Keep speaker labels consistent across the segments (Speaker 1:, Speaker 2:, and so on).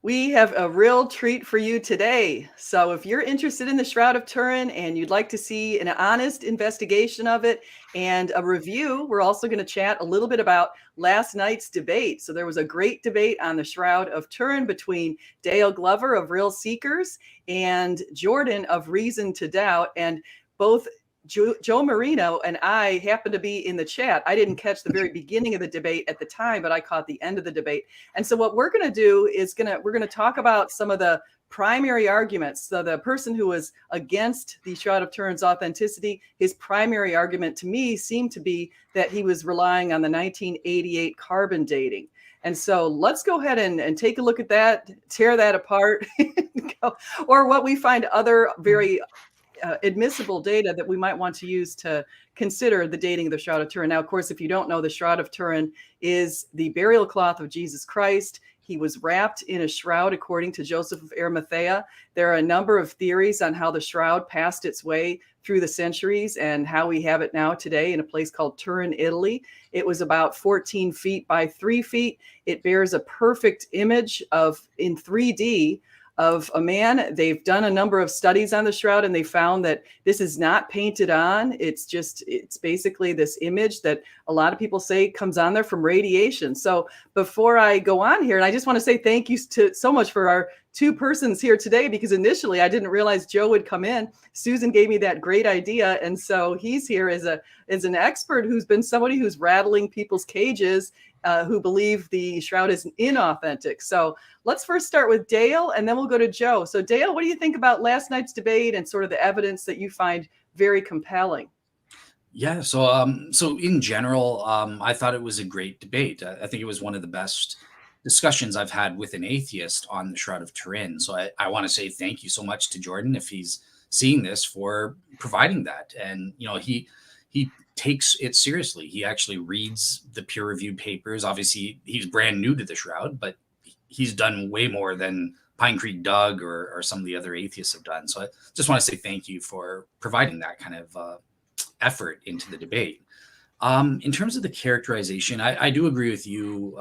Speaker 1: We have a real treat for you today. So if you're interested in the Shroud of Turin and you'd like to see an honest investigation of it and a review, we're also going to chat a little bit about last night's debate. So there was a great debate on the Shroud of Turin between Dale Glover of Real Seekers and Jordan of Reason to Doubt. And both Joe Marino and I happened to be in the chat. I didn't catch the very beginning of the debate at the time, but I caught the end of the debate. And so what we're going to do is we're going to talk about some of the primary arguments. So the person who was against the Shroud of Turin's authenticity, his primary argument to me seemed to be that he was relying on the 1988 carbon dating. And so let's go ahead and take a look at that, tear that apart, or what we find other very admissible data that we might want to use to consider the dating of the Shroud of Turin. Now, of course, if you don't know, the Shroud of Turin is the burial cloth of Jesus Christ. He was wrapped in a shroud, according to Joseph of Arimathea. There are a number of theories on how the shroud passed its way through the centuries and how we have it now today in a place called Turin, Italy. It was about 14 feet by 3 feet. It bears a perfect image in 3D of a man. They've done a number of studies on the shroud, and they found that this is not painted on. It's basically this image that a lot of people say comes on there from radiation. So before I go on here, and I just want to say thank you so much for our two persons here today, because initially I didn't realize Joe would come in. Susan gave me that great idea. And so he's here as an expert who's been somebody who's rattling people's cages who believe the shroud is inauthentic. So let's first start with Dale, and then we'll go to Joe. So Dale, what do you think about last night's debate and sort of the evidence that you find very compelling?
Speaker 2: Yeah, so in general, I thought it was a great debate. I think it was one of the best discussions I've had with an atheist on the Shroud of Turin. So I want to say thank you so much to Jordan, if he's seeing this, for providing that. And he takes it seriously. He actually reads the peer-reviewed papers. Obviously, he's brand new to the Shroud, but he's done way more than Pine Creek Doug or some of the other atheists have done. So I just want to say thank you for providing that kind of effort into the debate. In terms of the characterization, I do agree with you,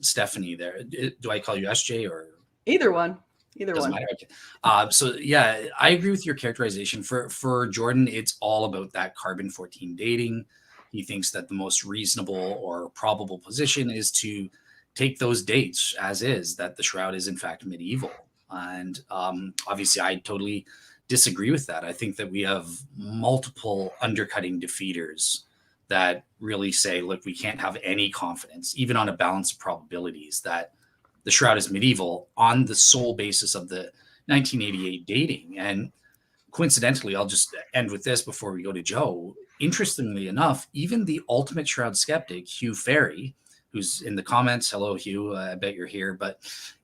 Speaker 2: Stephanie, there. Do I call you SJ or?
Speaker 1: Either one. Doesn't
Speaker 2: matter. So yeah, I agree with your characterization. For Jordan, it's all about that carbon-14 dating. He thinks that the most reasonable or probable position is to take those dates as is, that the shroud is in fact medieval. And obviously, I totally disagree with that. I think that we have multiple undercutting defeaters that really say, look, we can't have any confidence, even on a balance of probabilities, that the shroud is medieval on the sole basis of the 1988 dating. And coincidentally, I'll just end with this before we go to Joe. Interestingly enough, even the ultimate shroud skeptic, Hugh Ferry, who's in the comments, hello, Hugh, I bet you're here, but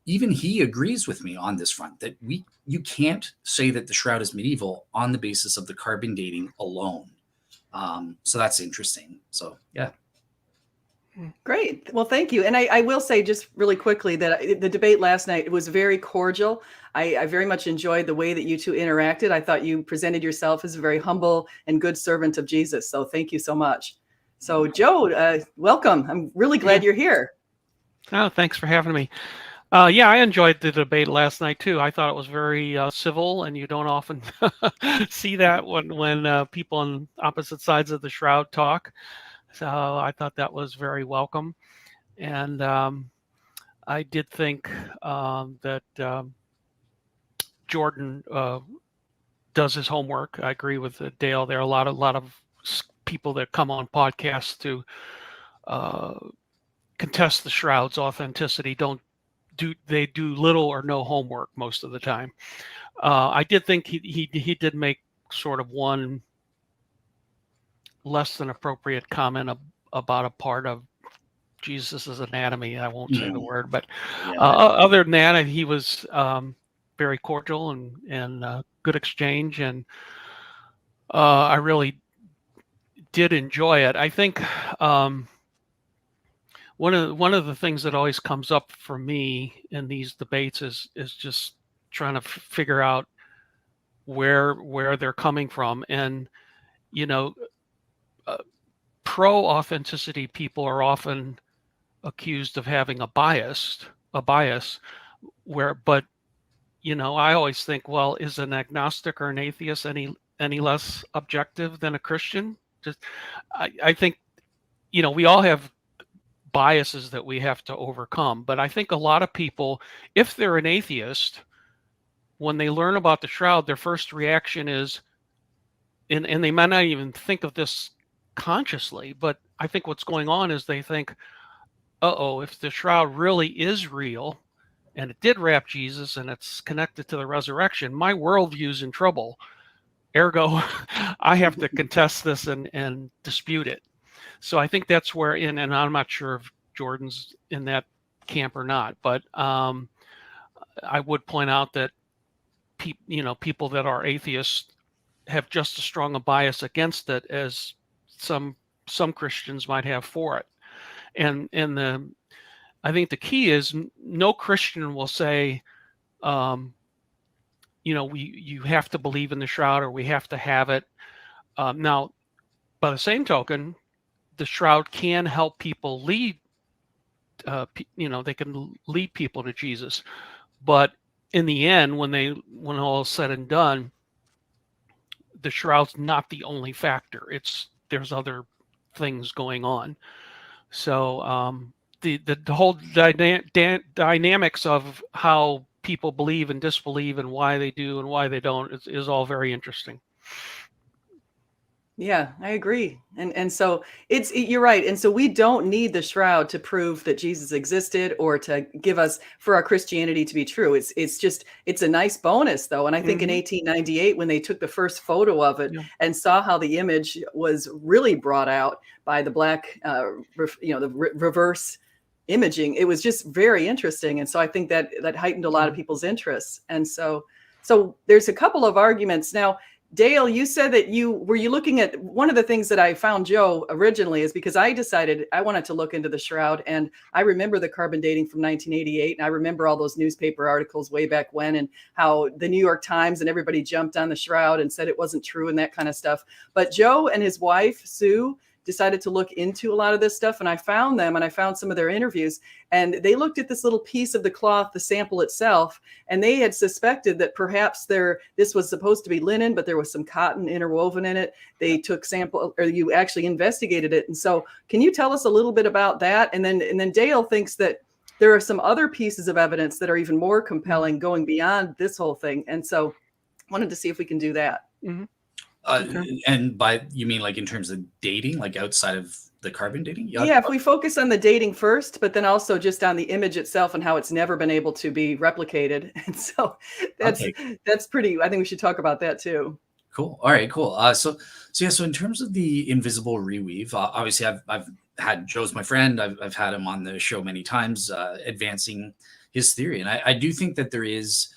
Speaker 2: even he agrees with me on this front, that you can't say that the shroud is medieval on the basis of the carbon dating alone. So that's interesting. So, yeah.
Speaker 1: Great. Well, thank you. And I will say just really quickly that the debate last night was very cordial. I very much enjoyed the way that you two interacted. I thought you presented yourself as a very humble and good servant of Jesus. So thank you so much. So Joe, welcome. I'm really glad you're here.
Speaker 3: Oh, thanks for having me. Yeah, I enjoyed the debate last night too. I thought it was very civil, and you don't often see that when people on opposite sides of the shroud talk. So I thought that was very welcome. And I did think that Jordan does his homework. I agree with Dale. There are a lot of people that come on podcasts to contest the shroud's authenticity. They do little or no homework most of the time. I did think he did make sort of one less than appropriate comment about a part of Jesus's anatomy. I won't say the word, but other than that, he was very cordial and good exchange, and I really did enjoy it. I think one of the things that always comes up for me in these debates is just trying to figure out where they're coming from, and pro-authenticity people are often accused of having a bias, but I always think, well, is an agnostic or an atheist any less objective than a Christian? Just I think we all have biases that we have to overcome, but I think a lot of people, if they're an atheist, when they learn about the shroud, their first reaction is, and they might not even think of this consciously, but I think what's going on is they think, uh-oh, if the shroud really is real and it did wrap Jesus and it's connected to the resurrection, my worldview's in trouble. Ergo, I have to contest this and dispute it. So I think that's where, and I'm not sure if Jordan's in that camp or not, but I would point out that people that are atheists have just as strong a bias against it as some Christians might have for it. And I think the key is no Christian will say, you have to believe in the shroud or we have to have it. Now, by the same token, the shroud can help people lead. They can lead people to Jesus, but in the end, when all is said and done, the shroud's not the only factor. There's other things going on. So the whole dynamics of how people believe and disbelieve and why they do and why they don't is all very interesting.
Speaker 1: Yeah, I agree. And so you're right. And so we don't need the shroud to prove that Jesus existed or to give us for our Christianity to be true. It's a nice bonus though. And I think in 1898, when they took the first photo of it and saw how the image was really brought out by the black, the reverse imaging, it was just very interesting. And so I think that heightened a lot of people's interests. And so there's a couple of arguments now. Dale, you said that you looking at one of the things that I found Joe originally is because I decided I wanted to look into the shroud, and I remember the carbon dating from 1988, and I remember all those newspaper articles way back when and how the New York Times and everybody jumped on the shroud and said it wasn't true and that kind of stuff. But Joe and his wife, Sue, decided to look into a lot of this stuff, and I found them and I found some of their interviews, and they looked at this little piece of the cloth, the sample itself, and they had suspected that perhaps this was supposed to be linen, but there was some cotton interwoven in it. They took sample, or you actually investigated it. And so can you tell us a little bit about that? And then Dale thinks that there are some other pieces of evidence that are even more compelling going beyond this whole thing. And so wanted to see if we can do that.
Speaker 3: Mm-hmm.
Speaker 2: And you mean like in terms of dating, like outside of the carbon dating?
Speaker 1: Yeah, if we focus on the dating first, but then also just on the image itself and how it's never been able to be replicated. And so that's pretty, I think we should talk about that too.
Speaker 2: Cool. All right, cool. So in terms of the invisible reweave, obviously I've had Joe's my friend. I've had him on the show many times, advancing his theory. And I do think that there is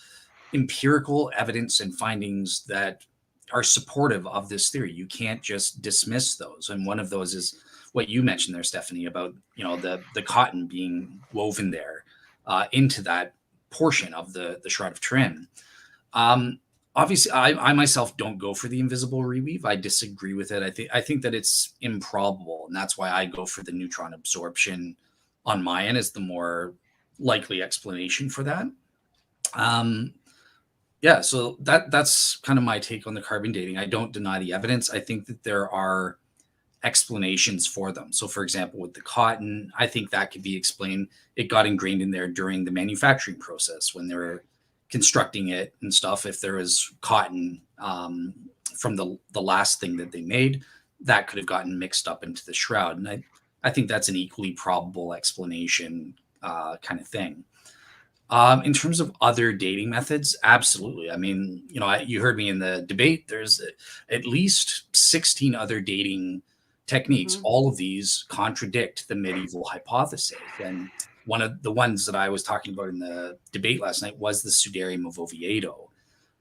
Speaker 2: empirical evidence and findings that are supportive of this theory. You can't just dismiss those. And one of those is what you mentioned there, Stephanie, about the cotton being woven there into that portion of the Shroud of Turin. Obviously, I myself don't go for the invisible reweave. I disagree with it. I think that it's improbable, and that's why I go for the neutron absorption on my end as the more likely explanation for that. Yeah, so that's kind of my take on the carbon dating. I don't deny the evidence. I think that there are explanations for them. So, for example, with the cotton, I think that could be explained. It got ingrained in there during the manufacturing process when they were constructing it and stuff. If there was cotton from the last thing that they made, that could have gotten mixed up into the shroud. And I think that's an equally probable explanation kind of thing. In terms of other dating methods, absolutely. I mean, you heard me in the debate. There's at least 16 other dating techniques. Mm-hmm. All of these contradict the medieval hypothesis. And one of the ones that I was talking about in the debate last night was the Sudarium of Oviedo.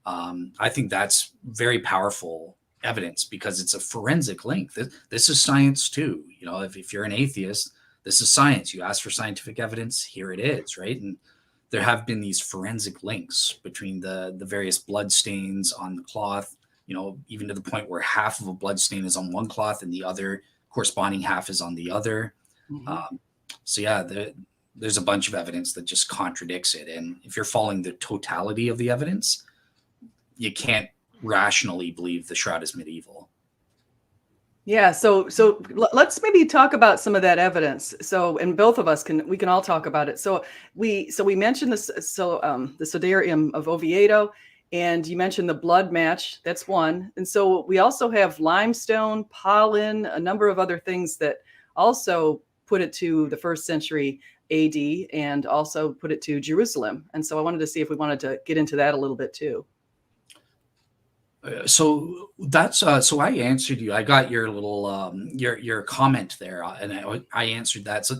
Speaker 2: I think that's very powerful evidence because it's a forensic link. This is science too. If you're an atheist, this is science. You ask for scientific evidence, here it is, right? And there have been these forensic links between the various blood stains on the cloth, even to the point where half of a blood stain is on one cloth and the other corresponding half is on the other. Mm-hmm. So yeah, there's a bunch of evidence that just contradicts it. And if you're following the totality of the evidence, you can't rationally believe the shroud is medieval.
Speaker 1: Yeah, so let's maybe talk about some of that evidence. So, and both of us we can all talk about it. So we mentioned this, the Sodarium of Oviedo, and you mentioned the blood match. That's one. And so we also have limestone, pollen, a number of other things that also put it to the 1st century AD and also put it to Jerusalem. And so I wanted to see if we wanted to get into that a little bit too.
Speaker 2: So that's so I answered you. I got your little your comment there, and I answered that. So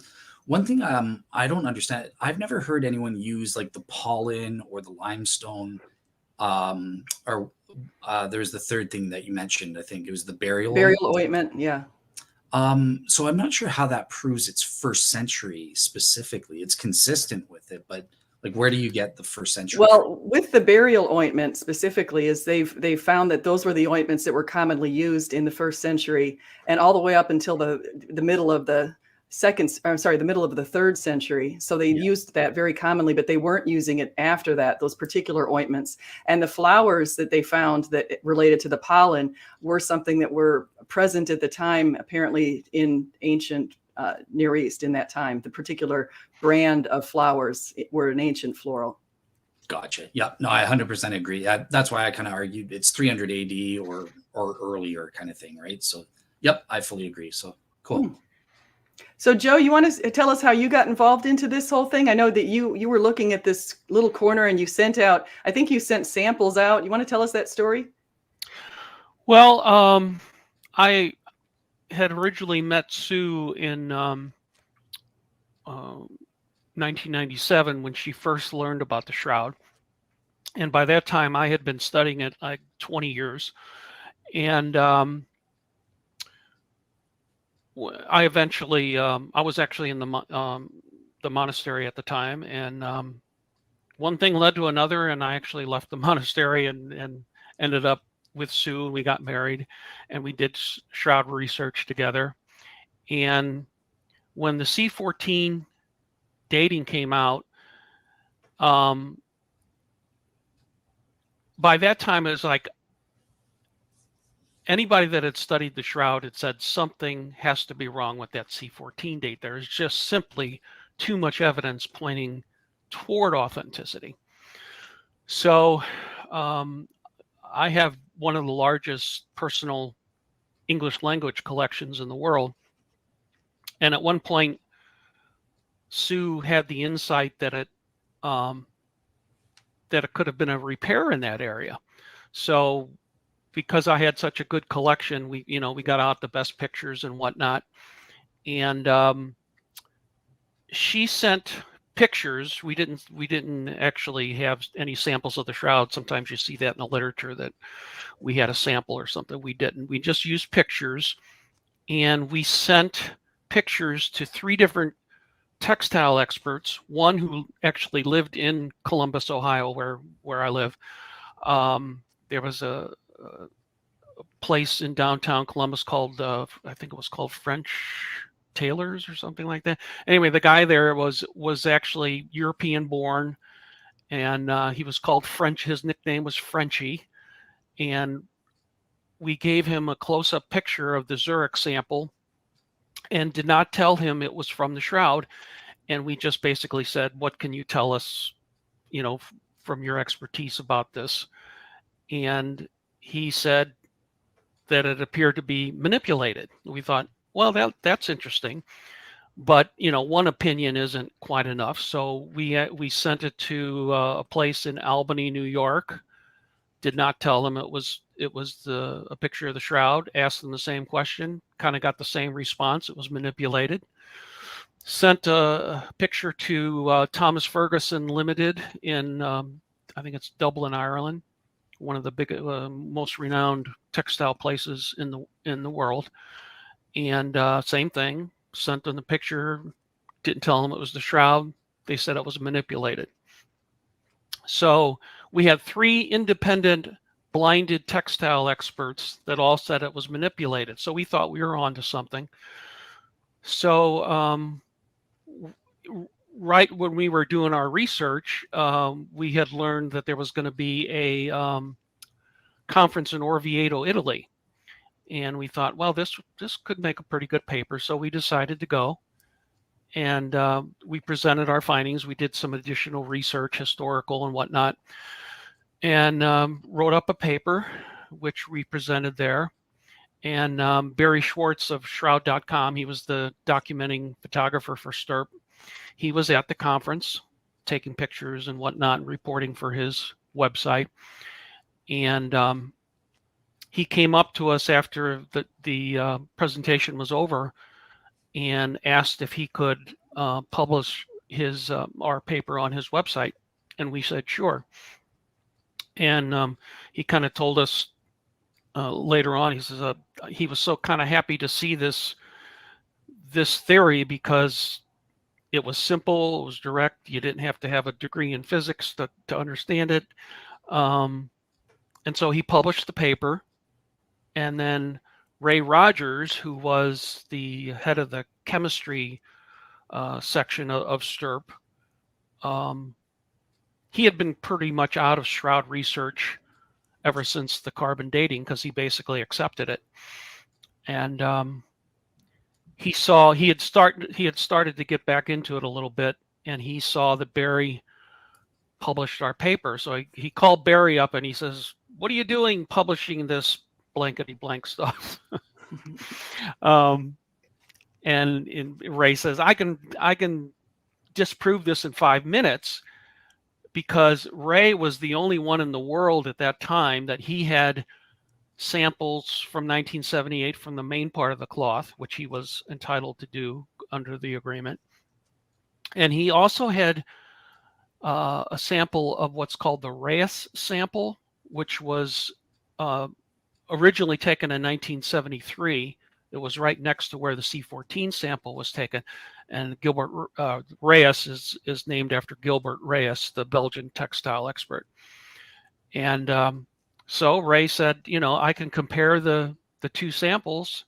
Speaker 2: one thing I don't understand, I've never heard anyone use like the pollen or the limestone, or there's the third thing that you mentioned. I think it was the burial
Speaker 1: ointment. Yeah.
Speaker 2: So I'm not sure how that proves it's 1st century specifically. It's consistent with it, but like, where do you get the 1st century?
Speaker 1: Well, with the burial ointment specifically, is they've found that those were the ointments that were commonly used in the 1st century, and all the way up until the middle of the the middle of the 3rd century. So they used that very commonly, but they weren't using it after that, those particular ointments. And the flowers that they found that related to the pollen were something that were present at the time, apparently in ancient Near East in that time. The particular brand of flowers were an ancient floral.
Speaker 2: Gotcha. Yeah. No, I 100% agree. That's why I kind of argued it's 300 AD or earlier kind of thing, right? So, yep, I fully agree. So, cool.
Speaker 1: So, Joe, you want to tell us how you got involved into this whole thing? I know that you were looking at this little corner and you sent out, I think you sent samples out. You want to tell us that story?
Speaker 3: Well, I had originally met Sue in 1997 when she first learned about the shroud. And by that time, I had been studying it like 20 years. And I eventually, I was actually in the monastery at the time. And one thing led to another, and I actually left the monastery and ended up with Sue, and we got married, and we did shroud research together. And when the C14 dating came out, by that time it was like anybody that had studied the shroud had said something has to be wrong with that C14 date. There's just simply too much evidence pointing toward authenticity. So I have one of the largest personal English language collections in the world. And at one point, Sue had the insight that it could have been a repair in that area. So because I had such a good collection, we got out the best pictures and whatnot. And she sent pictures. We didn't actually have any samples of the shroud. Sometimes you see that in the literature that we had a sample or something. We didn't. We just used pictures, and we sent pictures to 3 different textile experts. One who actually lived in Columbus, Ohio, where I live. There was a place in downtown Columbus called I think it was called French Tailors or something like that. Anyway, the guy there was actually European born, and he was called French. His nickname was Frenchy, and we gave him a close-up picture of the Zurich sample and did not tell him it was from the shroud. And we just basically said, what can you tell us, from your expertise about this? And he said that it appeared to be manipulated. We thought, well, that's interesting, but one opinion isn't quite enough. So we sent it to a place in Albany, New York. Did not tell them it was a picture of the shroud. Asked them the same question. Kind of got the same response. It was manipulated. Sent a picture to Thomas Ferguson Limited in I think it's Dublin, Ireland, one of the big, most renowned textile places in the world. And same thing. Sent them the picture. Didn't tell them it was the shroud. They said it was manipulated. So we had 3 independent blinded textile experts that all said it was manipulated. So we thought we were onto something. So right when we were doing our research, we had learned that there was going to be a conference in Orvieto, Italy. And we thought, well, this could make a pretty good paper. So we decided to go. And we presented our findings. We did some additional research, historical and whatnot, and wrote up a paper, which we presented there. And Barry Schwartz of Shroud.com, he was the documenting photographer for STURP. He was at the conference taking pictures and whatnot, and reporting for his website. And he came up to us after the presentation was over and asked if he could publish our paper on his website. And we said, sure. And he kind of told us later on, he says he was so kind of happy to see this theory because it was simple, it was direct. You didn't have to have a degree in physics to understand it. And so he published the paper. And then Ray Rogers, who was the head of the chemistry section of STURP, he had been pretty much out of shroud research ever since the carbon dating, because he basically accepted it. And he had started to get back into it a little bit, and he saw that Barry published our paper. So he called Barry up and he says, "What are you doing publishing this blankety blank stuff?" And Ray says, I can disprove this in 5 minutes, because Ray was the only one in the world at that time that he had samples from 1978 from the main part of the cloth, which he was entitled to do under the agreement. And he also had a sample of what's called the Reyes sample, which was originally taken in 1973. It was right next to where the C14 sample was taken. And Gilbert Reyes is named after Gilbert Reyes, the Belgian textile expert. And so Ray said, I can compare the two samples,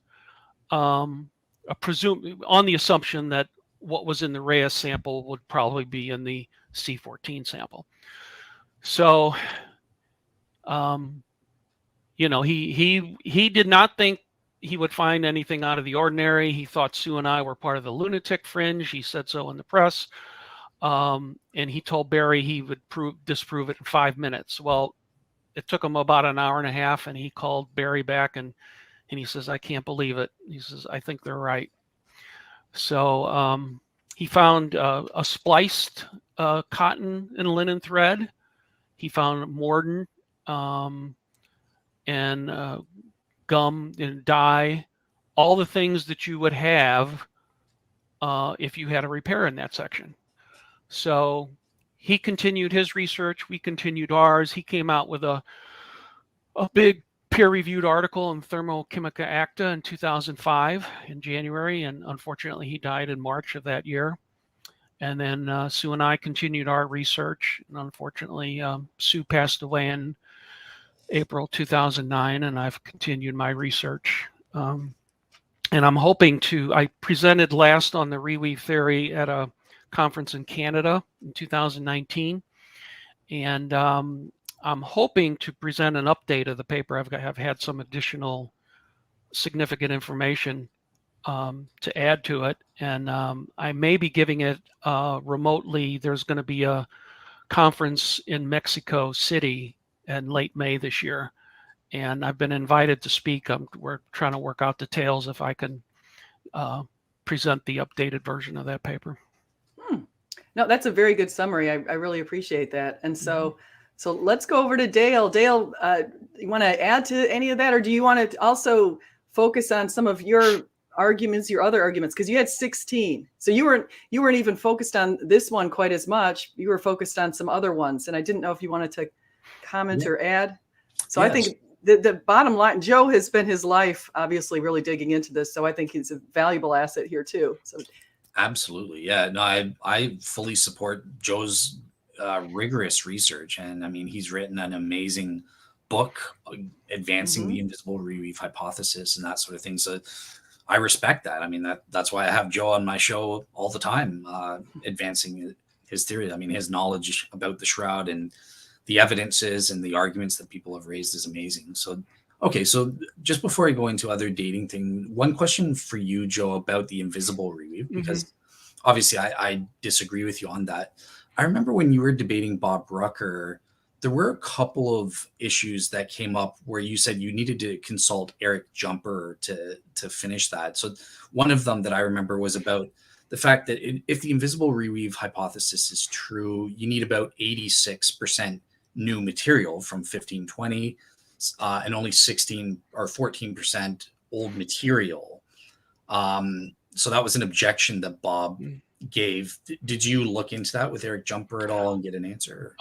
Speaker 3: on the assumption that what was in the Reyes sample would probably be in the C14 sample. So, he did not think he would find anything out of the ordinary. He thought Sue and I were part of the lunatic fringe. He said so in the press. And he told Barry he would disprove it in 5 minutes. Well, it took him about an hour and a half, and he called Barry back and he says, "I can't believe it." He says, "I think they're right." So he found a spliced cotton and linen thread. He found mordant and gum and dye, all the things that you would have if you had a repair in that section. So he continued his research. We continued ours. He came out with a big peer-reviewed article in Thermochemica Acta in 2005 in January, and unfortunately he died in March of that year. And then Sue and I continued our research, and unfortunately Sue passed away in April 2009, and I've continued my research. And I'm hoping I presented last on the reweave theory at a conference in Canada in 2019. And I'm hoping to present an update of the paper. I've had some additional significant information to add to it. And I may be giving it remotely. There's going to be a conference in Mexico City in late May this year. And I've been invited to speak. We're trying to work out details if I can present the updated version of that paper.
Speaker 1: No, that's a very good summary. I really appreciate that. And so let's go over to Dale. Dale, you want to add to any of that, or do you want to also focus on some of your arguments, your other arguments? Because you had 16. So you weren't even focused on this one quite as much. You were focused on some other ones. And I didn't know if you wanted to comment or add. So yes. I think the bottom line, Joe has spent his life obviously really digging into this. So I think he's a valuable asset here too. So
Speaker 2: absolutely. Yeah, no, I fully support Joe's rigorous research. And I mean, he's written an amazing book advancing the invisible reweave hypothesis and that sort of thing. So I respect that. I mean, that's why I have Joe on my show all the time, advancing his theory. I mean, his knowledge about the shroud and the evidences and the arguments that people have raised is amazing. So, okay, so just before I go into other dating thing, one question for you, Joe, about the invisible reweave, because obviously I disagree with you on that. I remember when you were debating Bob Rucker, there were a couple of issues that came up where you said you needed to consult Eric Jumper to finish that. So one of them that I remember was about the fact that if the invisible reweave hypothesis is true, you need about 86% new material from 1520 and only 16 or 14% old material. So that was an objection that Bob gave. Did you look into that with Eric Jumper at all and get an answer?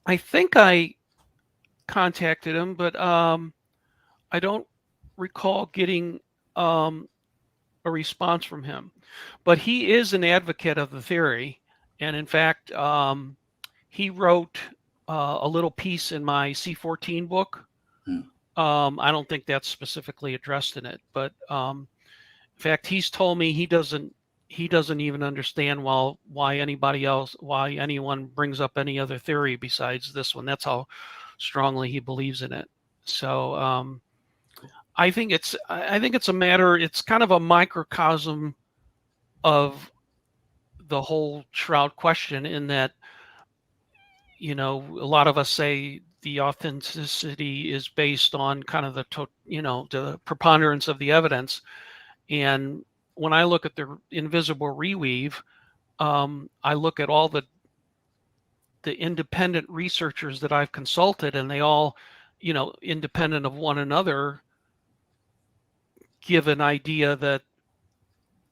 Speaker 3: I think I contacted him, but I don't recall getting a response from him. But he is an advocate of the theory, and in fact, he wrote a little piece in my C14 book. I don't think that's specifically addressed in it, but in fact, he's told me he doesn't even understand why anyone brings up any other theory besides this one. That's how strongly he believes in it. So I think it's a matter. It's kind of a microcosm of the whole shroud question, in that, a lot of us say the authenticity is based on kind of the preponderance of the evidence. And when I look at the invisible reweave, I look at all the independent researchers that I've consulted, and they all, independent of one another, give an idea that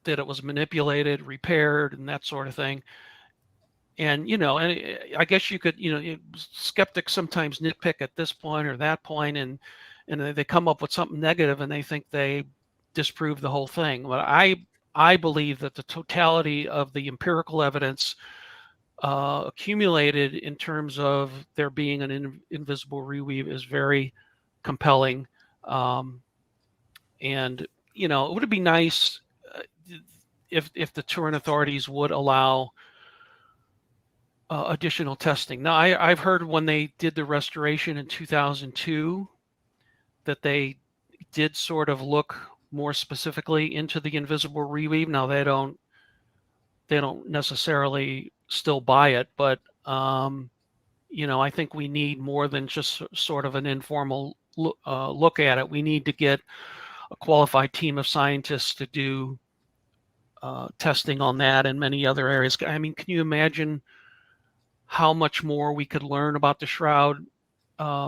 Speaker 3: it was manipulated, repaired, and that sort of thing. And, and I guess you could, skeptics sometimes nitpick at this point or that point, and they come up with something negative and they think they disprove the whole thing. But I believe that the totality of the empirical evidence accumulated in terms of there being an invisible reweave is very compelling. And, it would be nice if the Turin authorities would allow additional testing. Now, I've heard when they did the restoration in 2002 that they did sort of look more specifically into the invisible reweave. Now, they don't necessarily still buy it, but I think we need more than just sort of an informal look at it. We need to get a qualified team of scientists to do testing on that and many other areas. I mean, can you imagine how much more we could learn about the shroud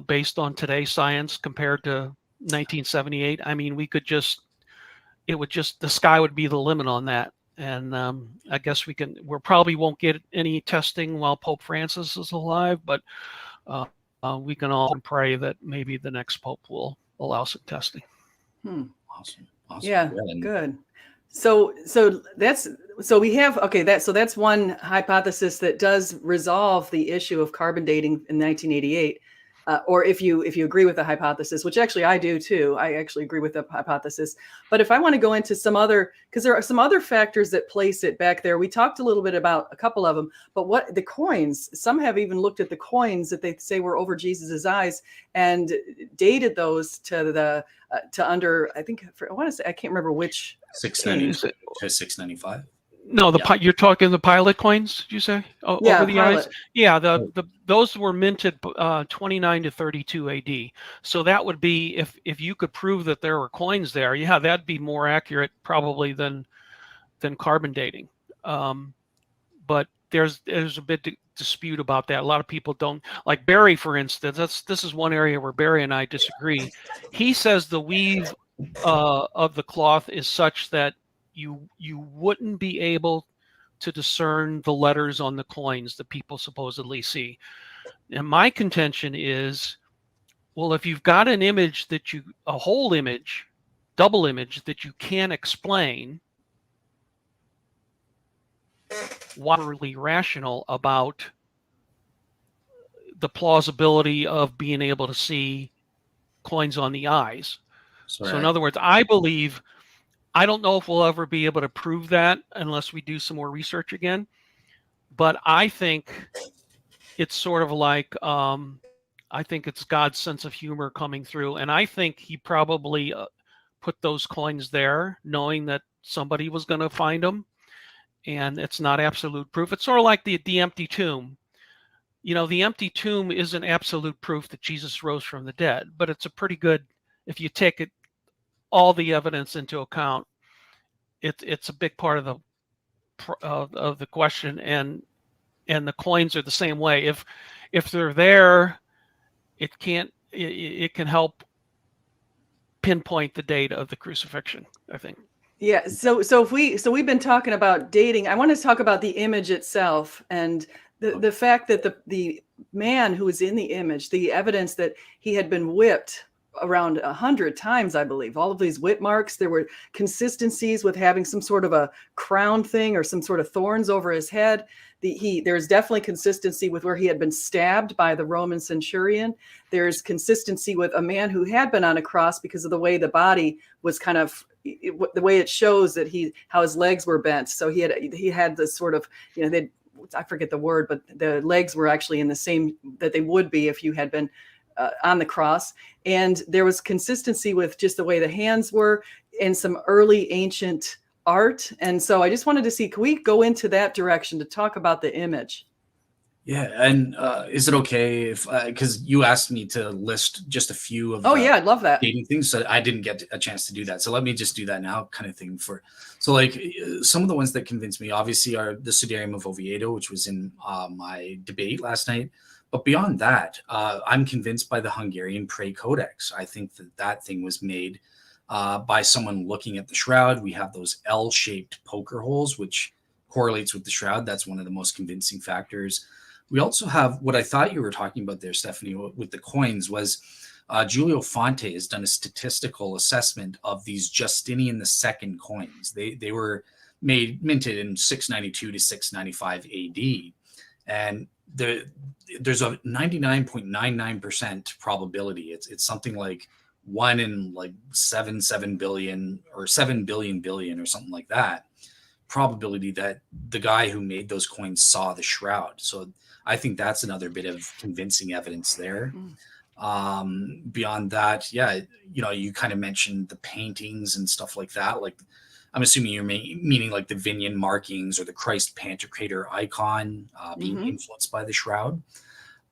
Speaker 3: based on today's science compared to 1978? I mean, the sky would be the limit on that. And I guess we probably won't get any testing while Pope Francis is alive, but we can all pray that maybe the next Pope will allow some testing.
Speaker 2: Awesome.
Speaker 1: Yeah, good. So that's one hypothesis that does resolve the issue of carbon dating in 1988. Or if you agree with the hypothesis, which actually I do too, I actually agree with the hypothesis. But if I want to go into some other, because there are some other factors that place it back there. We talked a little bit about a couple of them, but what the coins, some have even looked at the coins that they say were over Jesus's eyes and dated those to under, I think, I want to say, I can't remember which.
Speaker 2: 690 to 695.
Speaker 3: No, you're talking the pilot coins, did you say?
Speaker 1: Yeah,
Speaker 3: over the
Speaker 1: pilot.
Speaker 3: eyes? Yeah, those were minted 29 to 32 AD. So that would be, if you could prove that there were coins there, yeah, that'd be more accurate probably than carbon dating. But there's a bit dispute about that. A lot of people don't, like Barry, for instance. This is one area where Barry and I disagree. He says the weave of the cloth is such that you wouldn't be able to discern the letters on the coins that people supposedly see. And my contention is, well, if you've got an image a whole image, double image that you can't explain, why really rational about the plausibility of being able to see coins on the eyes? So in other words, I believe, I don't know if we'll ever be able to prove that unless we do some more research again, but I think it's sort of like, I think it's God's sense of humor coming through. And I think he probably put those coins there knowing that somebody was going to find them. And it's not absolute proof. It's sort of like the empty tomb. You know, the empty tomb isn't absolute proof that Jesus rose from the dead, but it's a pretty good, if you take it, all the evidence into account, it's a big part of the question. And the coins are the same way. If they're there, it can help pinpoint the date of the crucifixion, I think.
Speaker 1: Yeah. So we've been talking about dating. I want to talk about the image itself and the fact that the man who was in the image, the evidence that he had been whipped around 100 times, I believe. All of these whip marks, there were consistencies with having some sort of a crown thing or some sort of thorns over his head. There's definitely consistency with where he had been stabbed by the Roman centurion. There's consistency with a man who had been on a cross because of the way the body was kind of, the way it shows that how his legs were bent. So he had this sort of, I forget the word, but the legs were actually in the same that they would be if you had been on the cross. And there was consistency with just the way the hands were and some early ancient art. And so I just wanted to see, can we go into that direction to talk about the image?
Speaker 2: Yeah. And is it okay if, because you asked me to list just a few of
Speaker 1: yeah, I'd love that.
Speaker 2: dating things, so I didn't get a chance to do that. So let me just do that now, kind of thing. So like some of the ones that convinced me obviously are the Sudarium of Oviedo, which was in my debate last night. But beyond that, I'm convinced by the Hungarian Prey Codex. I think that thing was made by someone looking at the shroud. We have those L-shaped poker holes, which correlates with the shroud. That's one of the most convincing factors. We also have what I thought you were talking about there, Stephanie, with the coins was Giulio Fonte has done a statistical assessment of these Justinian II coins. They were minted in 692 to 695 AD. And there's a 99.99% probability. It's something like 1 in like 7 billion or 7 billion or something like that probability that the guy who made those coins saw the shroud. So I think that's another bit of convincing evidence there. Beyond that, yeah, you kind of mentioned the paintings and stuff like that. Like, I'm assuming you're meaning like the Vinian markings or the Christ Pantocrator icon being influenced by the shroud.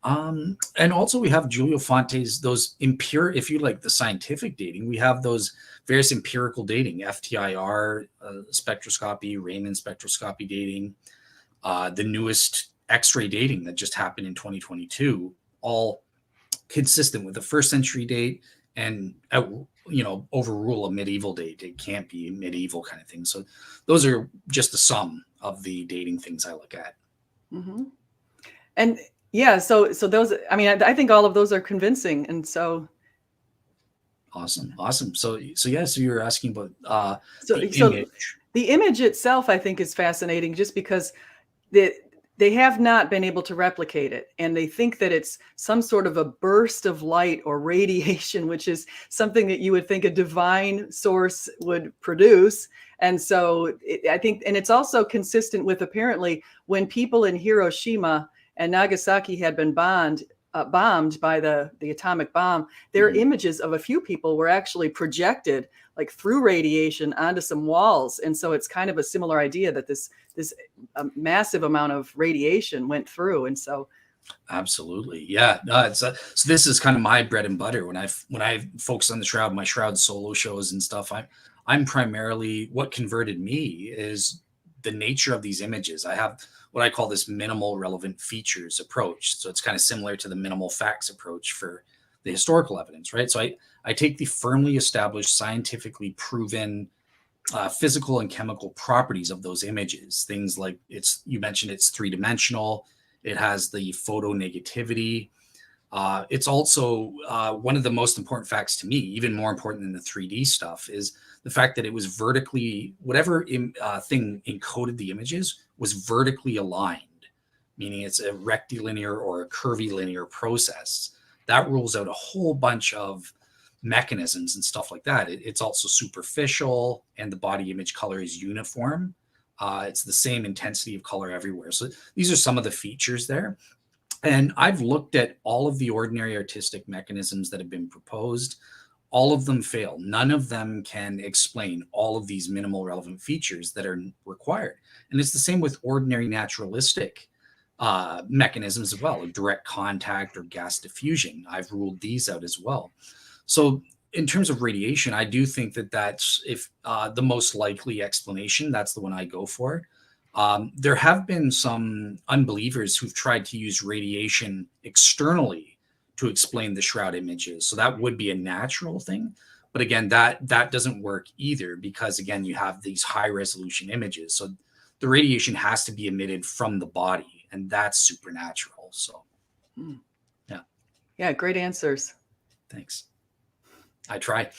Speaker 2: And also we have Giulio Fonte's, those if you like the scientific dating, we have those various empirical dating, FTIR spectroscopy, Raman spectroscopy dating, the newest X-ray dating that just happened in 2022, all consistent with the 1st century date and overrule a medieval date. It can't be medieval kind of thing. So those are just the sum of the dating things I look at.
Speaker 1: And yeah, so those, I mean, I think all of those are convincing. And so
Speaker 2: awesome. So you're asking about
Speaker 1: the image itself, I think, is fascinating just because they have not been able to replicate it. And they think that it's some sort of a burst of light or radiation, which is something that you would think a divine source would produce. And so I think, and it's also consistent with apparently when people in Hiroshima and Nagasaki had been bombed by the atomic bomb, their images of a few people were actually projected like through radiation onto some walls. And so it's kind of a similar idea that this massive amount of radiation went through. And so
Speaker 2: absolutely, yeah, no, it's so this is kind of my bread and butter when I focus on the shroud, my shroud solo shows and stuff. I'm primarily, what converted me is the nature of these images. I have what I call this minimal relevant features approach. So it's kind of similar to the minimal facts approach for the historical evidence, right? So I take the firmly established, scientifically proven physical and chemical properties of those images. Things like you mentioned it's 3-dimensional. It has the photonegativity. It's also one of the most important facts to me, even more important than the 3D stuff, is the fact that it was vertically, whatever thing encoded the images was vertically aligned, meaning it's a rectilinear or a curvilinear process. That rules out a whole bunch of mechanisms and stuff like that. It's also superficial, and the body image color is uniform. It's the same intensity of color everywhere. So these are some of the features there. And I've looked at all of the ordinary artistic mechanisms that have been proposed. All of them fail. None of them can explain all of these minimal relevant features that are required. And it's the same with ordinary naturalistic mechanisms as well, like direct contact or gas diffusion. I've ruled these out as well. So in terms of radiation, I do think that that's the most likely explanation. That's the one I go for. There have been some unbelievers who've tried to use radiation externally to explain the shroud images. So that would be a natural thing. But again, that doesn't work either, because again, you have these high resolution images. So the radiation has to be emitted from the body, and that's supernatural. So yeah.
Speaker 1: Yeah, great answers.
Speaker 2: Thanks. I try.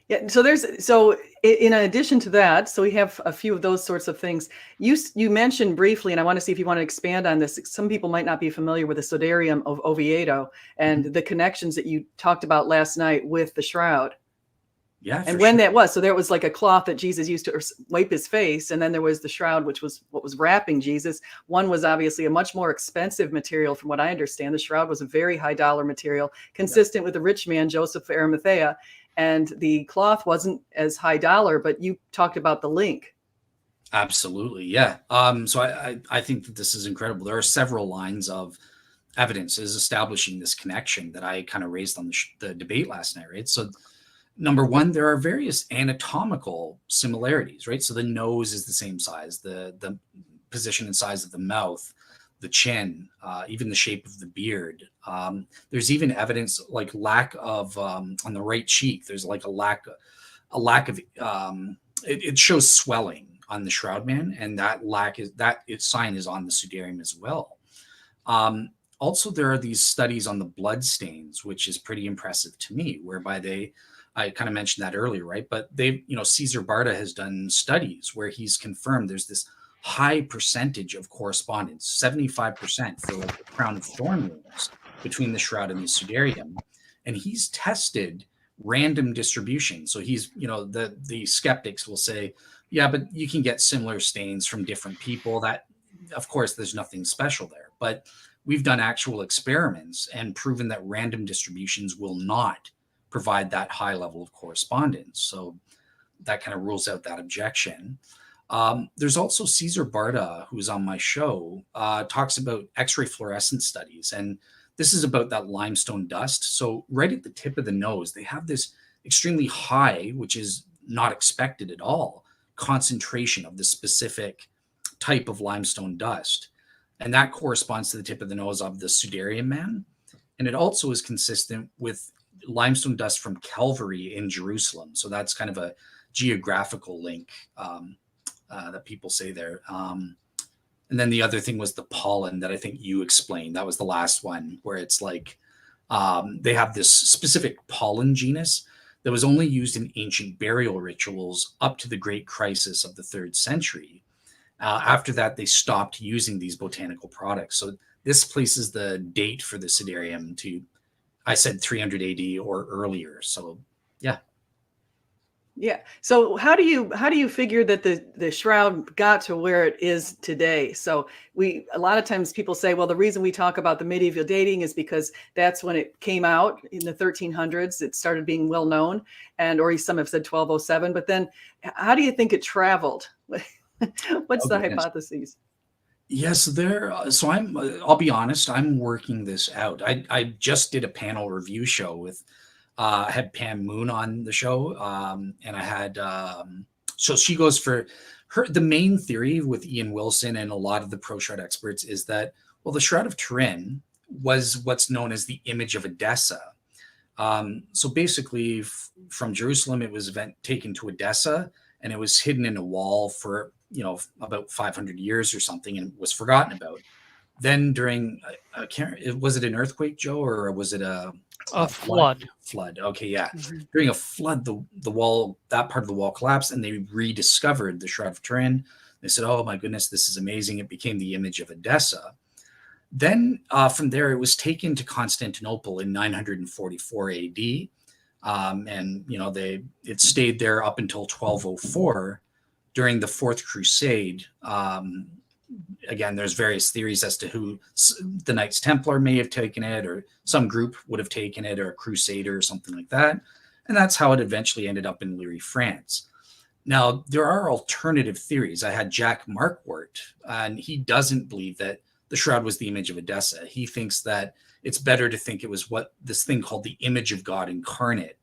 Speaker 1: Yeah. So in addition to that, so we have a few of those sorts of things. You mentioned briefly, and I want to see if you want to expand on this. Some people might not be familiar with the Sodarium of Oviedo and the connections that you talked about last night with the shroud.
Speaker 2: Yeah.
Speaker 1: And when that was, so there was like a cloth that Jesus used to wipe his face. And then there was the shroud, which was what was wrapping Jesus. One was obviously a much more expensive material. From what I understand, the shroud was a very high dollar material, consistent with the rich man, Joseph of Arimathea. And the cloth wasn't as high dollar, but you talked about the link.
Speaker 2: Absolutely. Yeah. So I think that this is incredible. There are several lines of evidences establishing this connection that I kind of raised on the debate last night, right? So number one, there are various anatomical similarities, right? So the nose is the same size, the position and size of the mouth, the chin, even the shape of the beard. There's even evidence like lack of on the right cheek. There's like a lack of it shows swelling on the shroud man, and its sign is on the Sudarium as well. Also, there are these studies on the blood stains, which is pretty impressive to me, whereby I kind of mentioned that earlier, right? But Caesar Barta has done studies where he's confirmed there's this high percentage of correspondence, 75% for like the crown of thorn wounds between the shroud and the Sudarium. And he's tested random distribution. So he's, the skeptics will say, yeah, but you can get similar stains from different people. That, of course, there's nothing special there. But we've done actual experiments and proven that random distributions will not provide that high level of correspondence. So that kind of rules out that objection. There's also Caesar Barta, who's on my show, talks about X-ray fluorescence studies. And this is about that limestone dust. So right at the tip of the nose, they have this extremely high, which is not expected at all, concentration of the specific type of limestone dust. And that corresponds to the tip of the nose of the Sudarium man. And it also is consistent with limestone dust from Calvary in Jerusalem. So that's kind of a geographical link that people say there. And then the other thing was the pollen that I think you explained. That was the last one, where it's like they have this specific pollen genus that was only used in ancient burial rituals up to the Great Crisis of the 3rd century. After that, they stopped using these botanical products. So this places the date for the Sudarium to, I said 300 AD or earlier. So yeah.
Speaker 1: Yeah. So how do you figure that the shroud got to where it is today? So a lot of times people say, well, the reason we talk about the medieval dating is because that's when it came out in the 1300s. It started being well known, or some have said 1207. But then, how do you think it traveled? What's the hypotheses?
Speaker 2: Yes, so I'll be honest, I'm working this out. I just did a panel review show with. I had Pam Moon on the show, and I had so she goes for her. The main theory with Ian Wilson and a lot of the pro shroud experts is that, well, the Shroud of Turin was what's known as the image of Edessa. So basically, from Jerusalem, it was taken to Edessa, and it was hidden in a wall for about 500 years or something, and was forgotten about. Then during, was it an earthquake, Joe, or was it a
Speaker 3: flood?
Speaker 2: Flood. Okay, yeah. Mm-hmm. During a flood, the wall, that part of the wall collapsed, and they rediscovered the Shroud of Turin. They said, "Oh my goodness, this is amazing!" It became the image of Edessa. Then from there, it was taken to Constantinople in 944 AD. And it stayed there up until 1204 during the Fourth Crusade. Again, there's various theories as to who the Knights Templar may have taken it, or some group would have taken it, or a crusader or something like that. And that's how it eventually ended up in Liry, France. Now, there are alternative theories. I had Jack Marquardt, and he doesn't believe that the shroud was the image of Edessa. He thinks that it's better to think it was this thing called the image of God incarnate,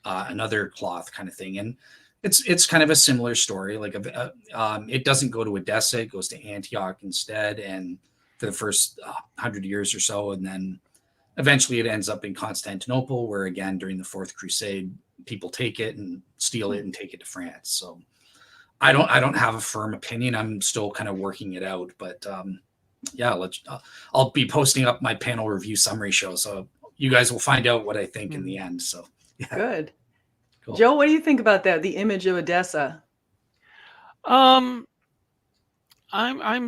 Speaker 2: another cloth kind of thing. And it's kind of a similar story. Like it doesn't go to Edessa, it goes to Antioch instead, and for the first 100 years or so, and then eventually it ends up in Constantinople, where again during the Fourth Crusade, people take it and steal it and take it to France. So I don't have a firm opinion. I'm still kind of working it out, but yeah, I'll be posting up my panel review summary show, so you guys will find out what I think in the end. So yeah.
Speaker 1: Good.
Speaker 2: Cool.
Speaker 1: Joe, what do you think about that? The image of Edessa.
Speaker 3: I'm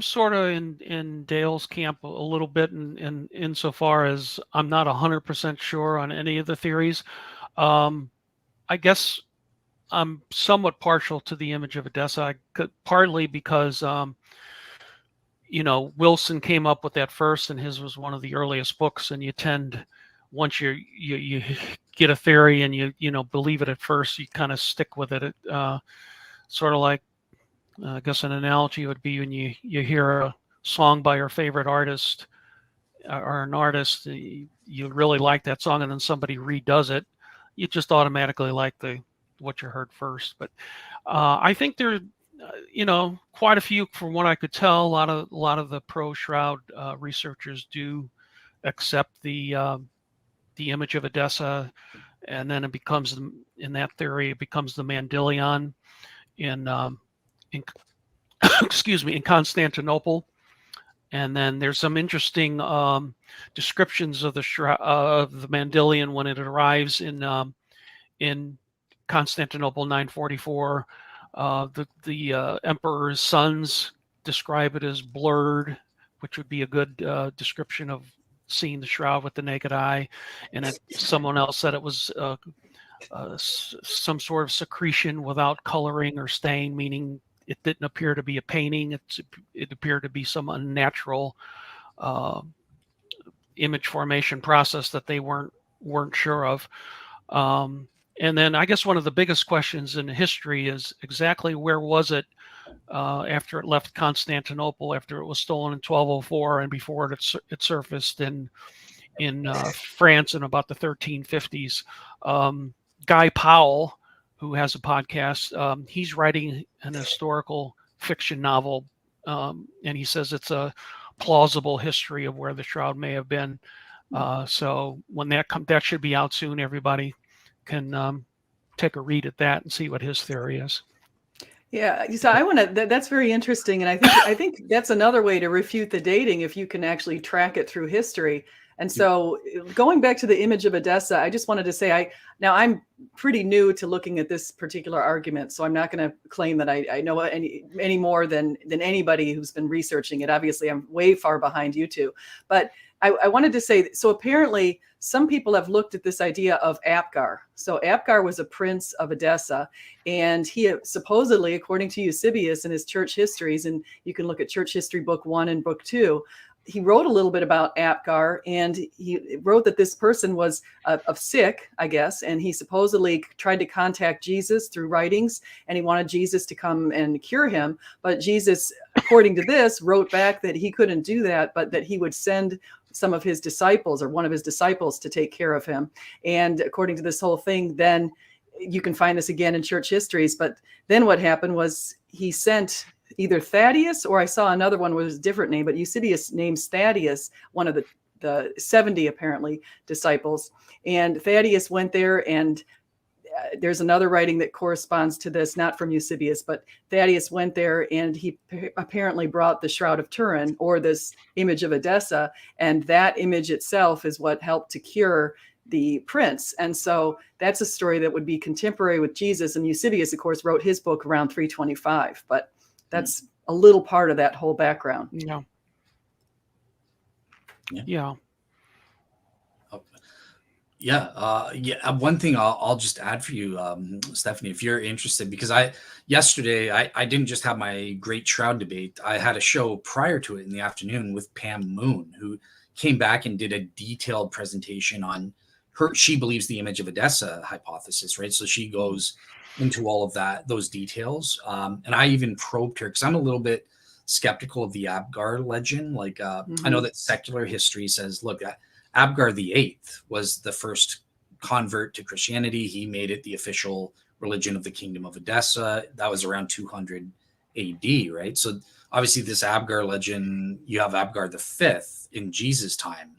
Speaker 3: sort of in Dale's camp a little bit, in insofar as I'm not 100% sure on any of the theories. I guess I'm somewhat partial to the image of Edessa, partly because Wilson came up with that first, and his was one of the earliest books, and you tend, once you get a theory and you believe it at first, you kind of stick with it. Sort of like, I guess an analogy would be when you hear a song by your favorite artist or an artist, you really like that song, and then somebody redoes it, you just automatically like what you heard first. But I think there, quite a few, from what I could tell, a lot of the pro Shroud researchers do accept the image of Edessa, and then it becomes, in that theory, it becomes the Mandylion in excuse me, in Constantinople. And then there's some interesting descriptions of the Mandylion when it arrives in Constantinople 944. The emperor's sons describe it as blurred, which would be a good description of seeing the shroud with the naked eye. And someone else said it was some sort of secretion without coloring or stain, meaning it didn't appear to be a painting. It appeared to be some unnatural image formation process that they weren't sure of. And then I guess one of the biggest questions in history is exactly where was it after it left Constantinople, after it was stolen in 1204 and before it surfaced in France in about the 1350s. Guy Powell, who has a podcast, he's writing an historical fiction novel, and he says it's a plausible history of where the shroud may have been. So when that should be out soon. Everybody can take a read at that and see what his theory is.
Speaker 1: Yeah, so I want to. That's very interesting, and I think that's another way to refute the dating, if you can actually track it through history. And so, going back to the image of Edessa, I just wanted to say, I'm pretty new to looking at this particular argument, so I'm not going to claim that I know any more than anybody who's been researching it. Obviously, I'm way far behind you two, but I wanted to say, so apparently some people have looked at this idea of Apgar. So Apgar was a prince of Edessa, and he supposedly, according to Eusebius in his church histories, and you can look at Church History Book 1 and Book 2, he wrote a little bit about Apgar, and he wrote that this person was sick, I guess, and he supposedly tried to contact Jesus through writings, and he wanted Jesus to come and cure him. But Jesus, according to this, wrote back that he couldn't do that, but that he would send some of his disciples, or one of his disciples, to take care of him. And according to this whole thing, then you can find this again in church histories. But then what happened was he sent either Thaddeus, or I saw another one with a different name, but Eusebius names Thaddeus, one of the 70 apparently disciples. And Thaddeus went there, and there's another writing that corresponds to this, not from Eusebius, but Thaddeus went there, and he apparently brought the Shroud of Turin, or this image of Edessa, and that image itself is what helped to cure the prince. And so that's a story that would be contemporary with Jesus. And Eusebius, of course, wrote his book around 325, but that's a little part of that whole background.
Speaker 3: Yeah. Yeah.
Speaker 2: Yeah. One thing I'll just add for you, Stephanie, if you're interested, because yesterday I didn't just have my Great Shroud Debate. I had a show prior to it in the afternoon with Pam Moon, who came back and did a detailed presentation on she believes the image of Edessa hypothesis, right? So she goes into all of those details. And I even probed her because I'm a little bit skeptical of the Abgar legend. Like, I know that secular history says, look, Abgar the Eighth was the first convert to Christianity. He made it the official religion of the Kingdom of Edessa. That was around 200 AD, right? So obviously this Abgar legend, you have Abgar the Fifth in Jesus' time,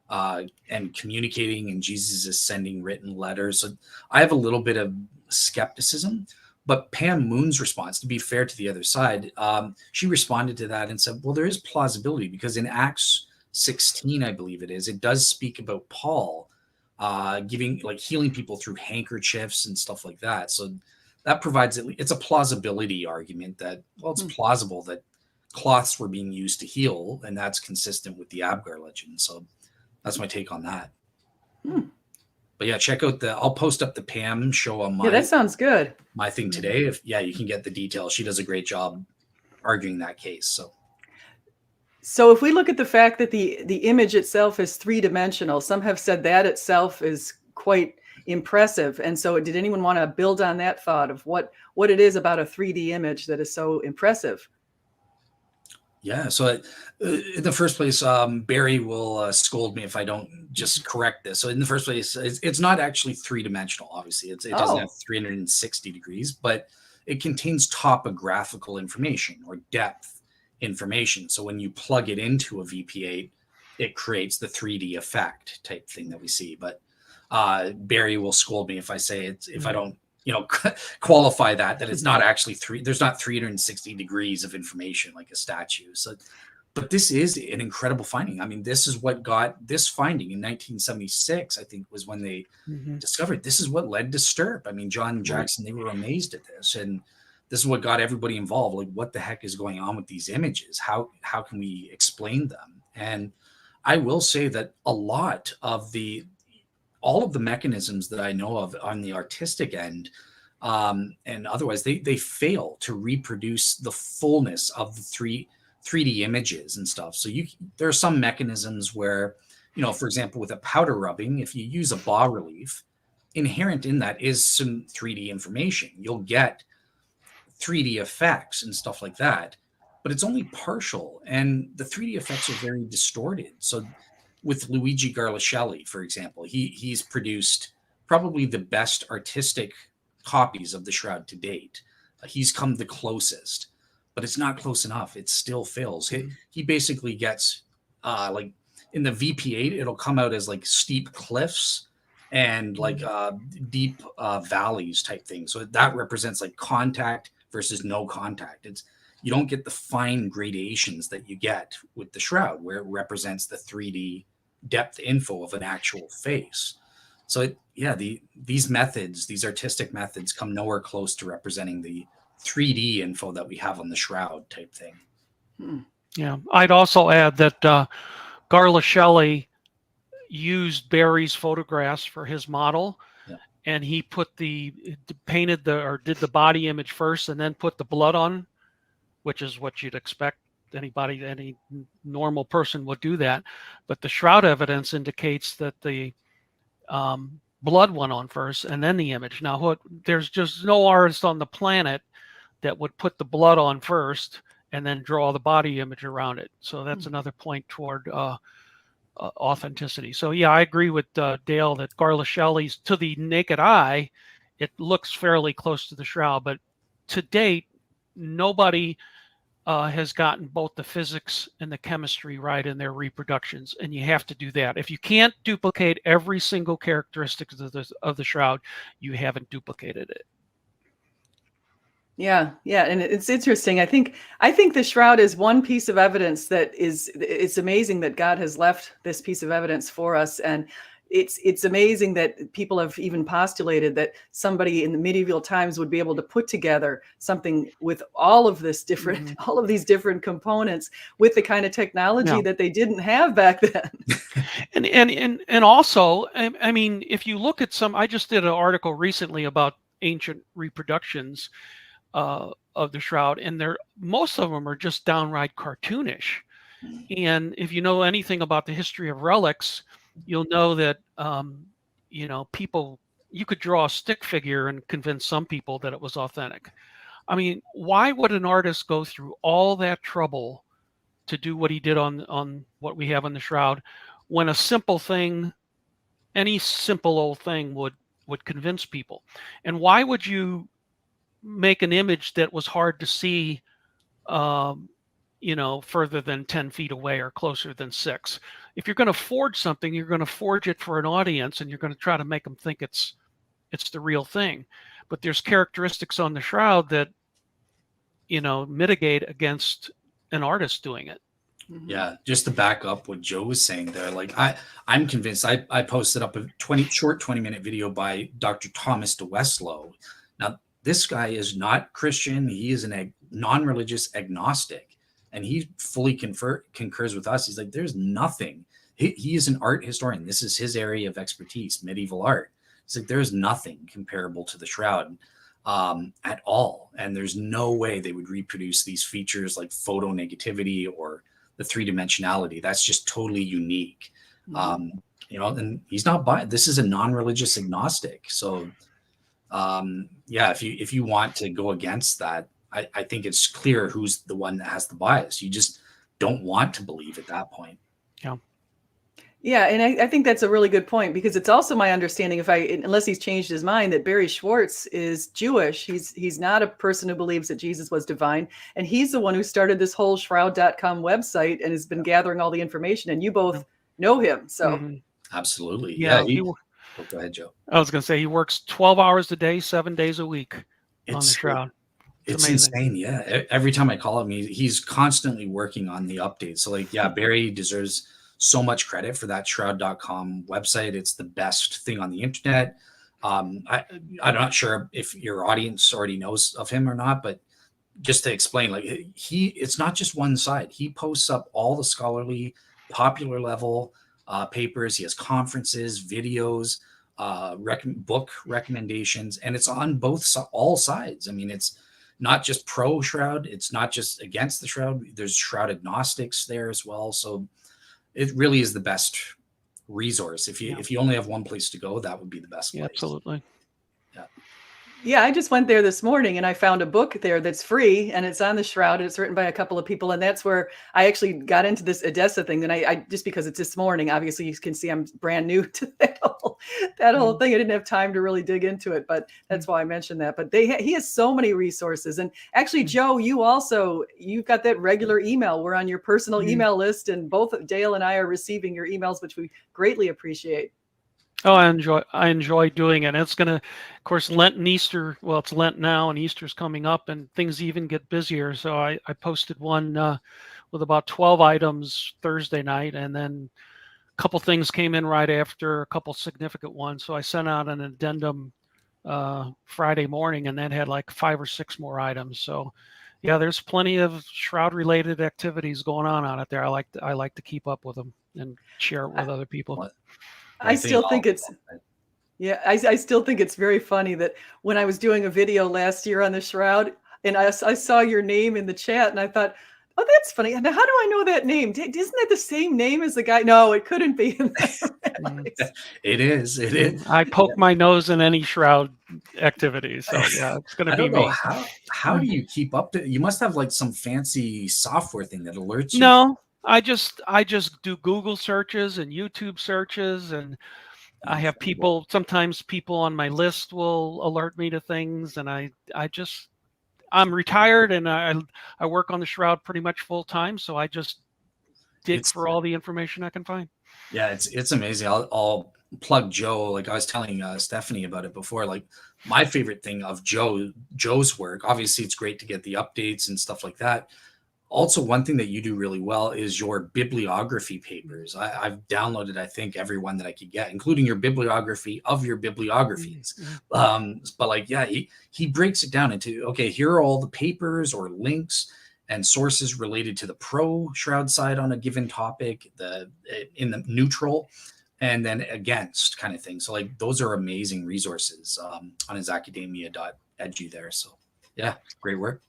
Speaker 2: and communicating, and Jesus is sending written letters. So I have a little bit of skepticism. But Pam Moon's response, to be fair to the other side, she responded to that and said, well, there is plausibility, because in Acts 16, I believe it is, it does speak about Paul healing people through handkerchiefs and stuff like that. So that provides it's a plausibility argument that, well, it's plausible that cloths were being used to heal, and that's consistent with the Abgar legend. So that's my take on that. But yeah, check out I'll post up the Pam show on
Speaker 1: that sounds good.
Speaker 2: My thing today. You can get the details. She does a great job arguing that case.
Speaker 1: So if we look at the fact that the image itself is three-dimensional, some have said that itself is quite impressive. And so did anyone want to build on that thought of what it is about a 3D image that is so impressive?
Speaker 2: Yeah. So in the first place, Barry will scold me if I don't just correct this. So in the first place, it's not actually three-dimensional. Obviously, it doesn't have 360 degrees, but it contains topographical information or depth information. So when you plug it into a VP8, it creates the 3D effect type thing that we see. But Barry will scold me if I say if I don't, qualify that it's not actually there's not 360 degrees of information like a statue. So, but this is an incredible finding. I mean, this is what got this finding in 1976, I think, was when they discovered. This is what led to STIRP. I mean, John and Jackson, they were amazed at this. And this is what got everybody involved. Like, what the heck is going on with these images? How can we explain them? And I will say that a lot of all of the mechanisms that I know of on the artistic end, and otherwise, they fail to reproduce the fullness of the 3D images and stuff. So there are some mechanisms where, for example, with a powder rubbing, if you use a bas relief, inherent in that is some 3D information. You'll get 3D effects and stuff like that, but it's only partial, and the 3D effects are very distorted. So with Luigi Garlascelli, for example, he's produced probably the best artistic copies of the Shroud to date. He's come the closest, but it's not close enough. It still fails. He basically gets like in the VP8, it'll come out as like steep cliffs and like deep valleys type thing. So that represents like contact versus no contact. You don't get the fine gradations that you get with the Shroud, where it represents the 3D depth info of an actual face. So these methods, these artistic methods, come nowhere close to representing the 3D info that we have on the Shroud type thing.
Speaker 3: Yeah, I'd also add that Garlascelli used Barry's photographs for his model, and he did the body image first, and then put the blood on, which is what you'd expect. Any normal person would do that, but the Shroud evidence indicates that the blood went on first and then the image. Now, there's just no artist on the planet that would put the blood on first and then draw the body image around it. So that's another point toward authenticity. So yeah, I agree with Dale that Garlascelli's, to the naked eye, it looks fairly close to the Shroud, but to date, nobody has gotten both the physics and the chemistry right in their reproductions, and you have to do that. If you can't duplicate every single characteristic of the Shroud, you haven't duplicated it.
Speaker 1: Yeah, and it's interesting. I think the Shroud is one piece of evidence that it's amazing that God has left this piece of evidence for us. And it's amazing that people have even postulated that somebody in the medieval times would be able to put together something with all of this different, all of these different components with the kind of technology that they didn't have back then.
Speaker 3: And also, I mean, if you look at I just did an article recently about ancient reproductions of the shroud, and most of them are just downright cartoonish. And if you know anything about the history of relics, you'll know that you know, you could draw a stick figure and convince some people that it was authentic. I mean, why would an artist go through all that trouble to do what he did on what we have on the shroud, when a simple thing, any simple old thing would convince people? And why would you make an image that was hard to see, you know, further than 10 feet away or closer than 6? If you're going to forge something, you're going to forge it for an audience, and you're going to try to make them think it's the real thing. But there's characteristics on the shroud that, you know, mitigate against an artist doing it.
Speaker 2: Yeah, just to back up what Joe was saying there, like I'm convinced. I posted up a 20-minute video by Dr. Thomas de Westlow. Now, this guy is not Christian. He is a non-religious agnostic, and he fully concurs with us. He's like, there's nothing. He is an art historian. This is his area of expertise, medieval art. He's like, there's nothing comparable to the shroud at all, and there's no way they would reproduce these features like photonegativity or the three-dimensionality. That's just totally unique. You know, and he's not this is a non-religious agnostic. So yeah, if you want to go against that, I think it's clear who's the one that has the bias. You just don't want to believe at that point.
Speaker 3: Yeah.
Speaker 1: Yeah, and I think that's a really good point, because it's also my understanding, unless he's changed his mind, that Barry Schwartz is Jewish. He's not a person who believes that Jesus was divine, and he's the one who started this whole shroud.com website and has been gathering all the information. And you both know him, so
Speaker 2: absolutely,
Speaker 3: yeah.
Speaker 2: Go ahead, Joe.
Speaker 3: I was going to say he works 12 hours a day, 7 days a week on the shroud.
Speaker 2: It's insane. Yeah, every time I call him, he's constantly working on the updates. So like, yeah, Barry deserves so much credit for that shroud.com website. It's the best thing on the internet. I'm not sure if your audience already knows of him or not, but just to explain, like it's not just one side. He posts up all the scholarly, popular level papers. He has conferences, videos, book recommendations, and it's on all sides. I mean, it's not just pro shroud. It's not just against the shroud. There's shroud agnostics there as well. So it really is the best resource. If you only have one place to go, that would be the best place.
Speaker 3: Absolutely.
Speaker 1: Yeah, I just went there this morning and I found a book there that's free, and it's on the shroud, and it's written by a couple of people. And that's where I actually got into this Edessa thing. And I just, because it's this morning, obviously you can see I'm brand new to that whole thing. I didn't have time to really dig into it, but that's why I mentioned that. But he has so many resources. And actually, Joe, you've got that regular email. We're on your personal email list, and both Dale and I are receiving your emails, which we greatly appreciate.
Speaker 3: Oh, I enjoy doing it. And it's going to, of course, Lent and Easter. Well, it's Lent now, and Easter's coming up, and things even get busier. So I posted one with about 12 items Thursday night, and then a couple things came in right after, a couple significant ones. So I sent out an addendum Friday morning, and that had like 5 or 6 more items. So yeah, there's plenty of shroud-related activities going on out there. I like to keep up with them and share it with other people.
Speaker 1: I still think it's very funny that when I was doing a video last year on the shroud, and I saw your name in the chat, and I thought, oh, that's funny. Now, how do I know that name? Isn't that the same name as the guy? No, it couldn't be.
Speaker 2: It is.
Speaker 3: I poke my nose in any shroud activity, so yeah, it's going to be me.
Speaker 2: How do you keep up to? You must have like some fancy software thing that alerts you.
Speaker 3: No, I just do Google searches and YouTube searches, and I have sometimes people on my list will alert me to things, and I'm retired, and I work on the shroud pretty much full time, so I just dig for all the information I can find.
Speaker 2: Yeah, it's amazing. I'll plug Joe. Like I was telling Stephanie about it before. Like my favorite thing of Joe's work, obviously it's great to get the updates and stuff like that. Also, one thing that you do really well is your bibliography papers. I've downloaded, I think, every one that I could get, including your bibliography of your bibliographies. But like, yeah, he breaks it down into, okay, here are all the papers or links and sources related to the pro Shroud side on a given topic, in the neutral, and then against kind of thing. So like, those are amazing resources on his academia.edu there. So yeah, great work.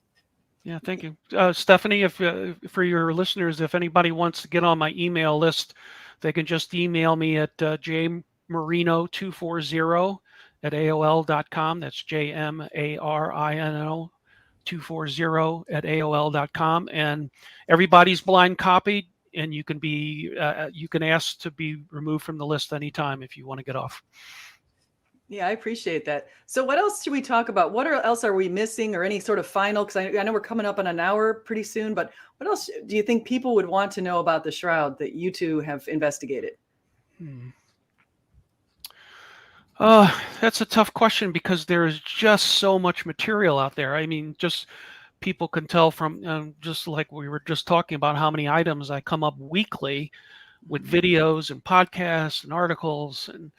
Speaker 3: Yeah, thank you. Stephanie, if for your listeners, if anybody wants to get on my email list, they can just email me at jmarino240@aol.com. That's JMARINO 240@aol.com. And everybody's blind copied, and you can ask to be removed from the list anytime if you want to get off.
Speaker 1: Yeah, I appreciate that. So what else should we talk about? What else are we missing, or any sort of final? Because I know we're coming up on an hour pretty soon, but what else do you think people would want to know about the Shroud that you two have investigated?
Speaker 3: That's a tough question because there's just so much material out there. I mean, just people can tell from just like we were just talking about how many items I come up weekly with videos and podcasts and articles. And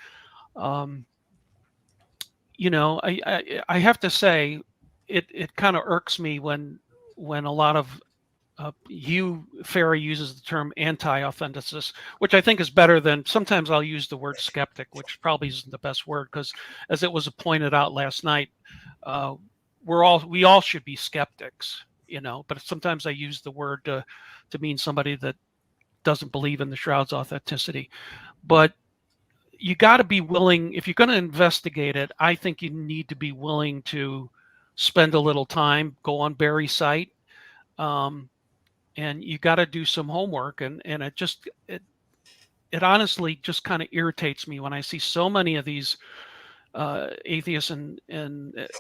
Speaker 3: I have to say, it kind of irks me when a lot of Hugh Ferry uses the term anti-authenticist, which I think is better than, sometimes I'll use the word skeptic, which probably isn't the best word, because as it was pointed out last night, we all should be skeptics, but sometimes I use the word to mean somebody that doesn't believe in the Shroud's authenticity. But you got to be willing, if you're going to investigate it, I think you need to be willing to spend a little time, go on Barry's site, and you got to do some homework. And it honestly just kind of irritates me when I see so many of these atheists and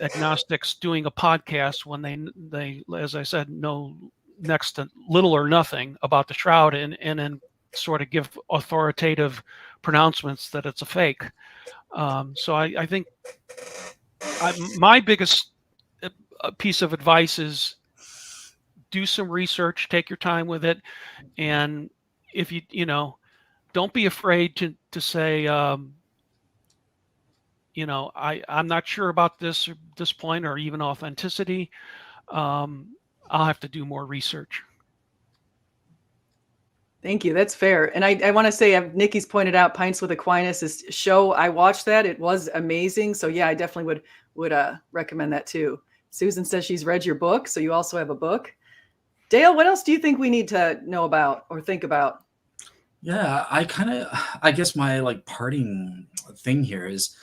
Speaker 3: agnostics doing a podcast when they, as I said, know next to little or nothing about the Shroud, and then sort of give authoritative pronouncements that it's a fake. So I think my biggest piece of advice is do some research, take your time with it, and if don't be afraid to say, I'm not sure about this point, or even authenticity. I'll have to do more research.
Speaker 1: Thank you. That's fair. And I want to say, Nikki's pointed out Pints with Aquinas' show. I watched that. It was amazing. So yeah, I definitely would recommend that too. Susan says she's read your book, so you also have a book. Dale, what else do you think we need to know about or think about?
Speaker 2: Yeah, I guess my parting thing here is,